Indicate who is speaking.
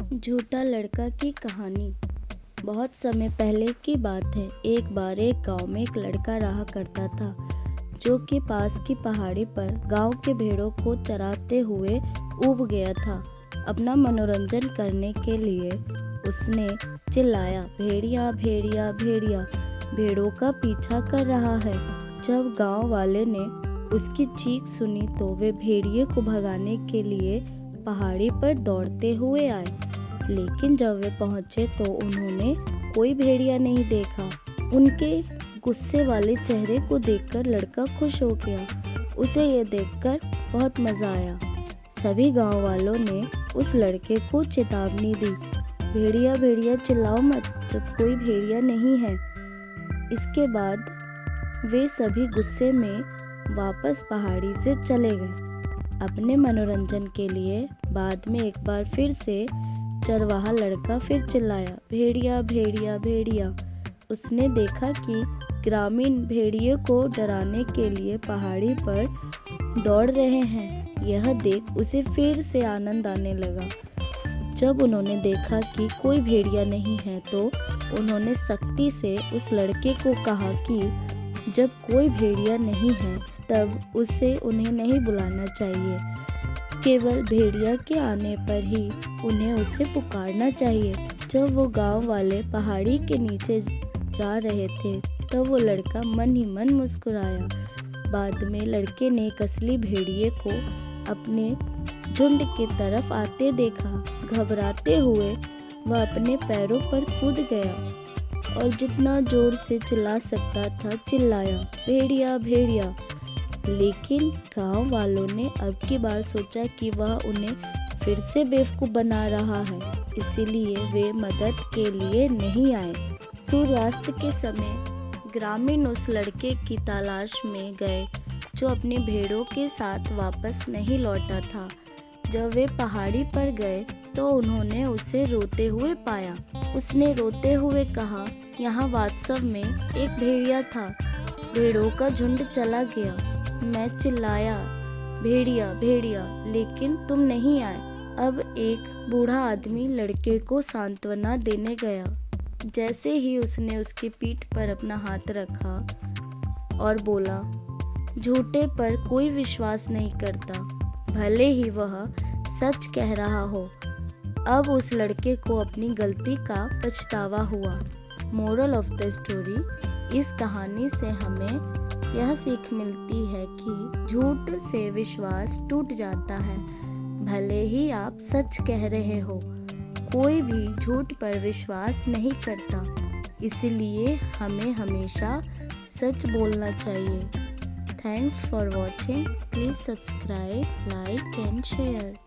Speaker 1: झूठा लड़का की कहानी। बहुत समय पहले की बात है। एक बार एक गांव में एक लड़का रहा करता था जो कि पास की पहाड़ी पर गांव के भेड़ों को चराते हुए ऊब गया था। अपना मनोरंजन करने के लिए उसने चिल्लाया, भेड़िया भेड़िया भेड़िया, भेड़ों का पीछा कर रहा है। जब गांव वाले ने उसकी चीख सुनी तो वे भेड़िए को भगाने के लिए पहाड़ी पर दौड़ते हुए आए। लेकिन जब वे पहुंचे तो उन्होंने कोई भेड़िया नहीं देखा। उनके गुस्से वाले चेहरे को देखकर लड़का खुश हो गया। उसे ये देखकर बहुत मज़ा आया। सभी गांव वालों ने उस लड़के को चेतावनी दी, भेड़िया भेड़िया चिल्लाओ मत जब कोई भेड़िया नहीं है। इसके बाद वे सभी गुस्से में वापस पहाड़ी से चले गए अपने मनोरंजन के लिए। बाद में एक बार फिर से चरवाहा लड़का फिर चिल्लाया, भेड़िया भेड़िया भेड़िया। उसने देखा कि ग्रामीण भेड़िए को डराने के लिए पहाड़ी पर दौड़ रहे हैं। यह देख उसे फिर से आनंद आने लगा। जब उन्होंने देखा कि कोई भेड़िया नहीं है तो उन्होंने सख्ती से उस लड़के को कहा कि जब कोई भेड़िया नहीं है तब उसे उन्हें नहीं बुलाना चाहिए। केवल भेड़िया के आने पर ही उन्हें उसे पुकारना चाहिए। जब वो गांव वाले पहाड़ी के नीचे जा रहे थे तब वो लड़का मन ही मन मुस्कुराया। बाद में लड़के ने एक असली भेड़िए को अपने झुंड की तरफ आते देखा। घबराते हुए वह अपने पैरों पर कूद गया और जितना जोर से चिल्ला सकता था चिल्लाया, भेड़िया भेड़िया। लेकिन गांव वालों ने अब की बार सोचा कि वह उन्हें फिर से बेवकूफ़ बना रहा है, इसीलिए वे मदद के लिए नहीं आए। सूर्यास्त के समय ग्रामीण उस लड़के की तलाश में गए जो अपनी भेड़ों के साथ वापस नहीं लौटा था। जब वे पहाड़ी पर गए तो उन्होंने उसे रोते हुए पाया। उसने रोते हुए कहा, यहाँ वास्तव में एक भेड़िया था, भेड़ों का झुंड चला गया। मैं चिल्लाया, भेड़िया भेड़िया, लेकिन तुम नहीं आए। अब एक बूढ़ा आदमी लड़के को सांत्वना देने गया। जैसे ही उसने उसकी पीठ पर अपना हाथ रखा और बोला, झूठे पर कोई विश्वास नहीं करता, भले ही वह सच कह रहा हो। अब उस लड़के को अपनी गलती का पछतावा हुआ। मोरल ऑफ द स्टोरी, इस कहानी से हमें यह सीख मिलती है कि झूठ से विश्वास टूट जाता है। भले ही आप सच कह रहे हो, कोई भी झूठ पर विश्वास नहीं करता, इसलिए हमें हमेशा सच बोलना चाहिए। Thanks for watching. Please subscribe, like and share.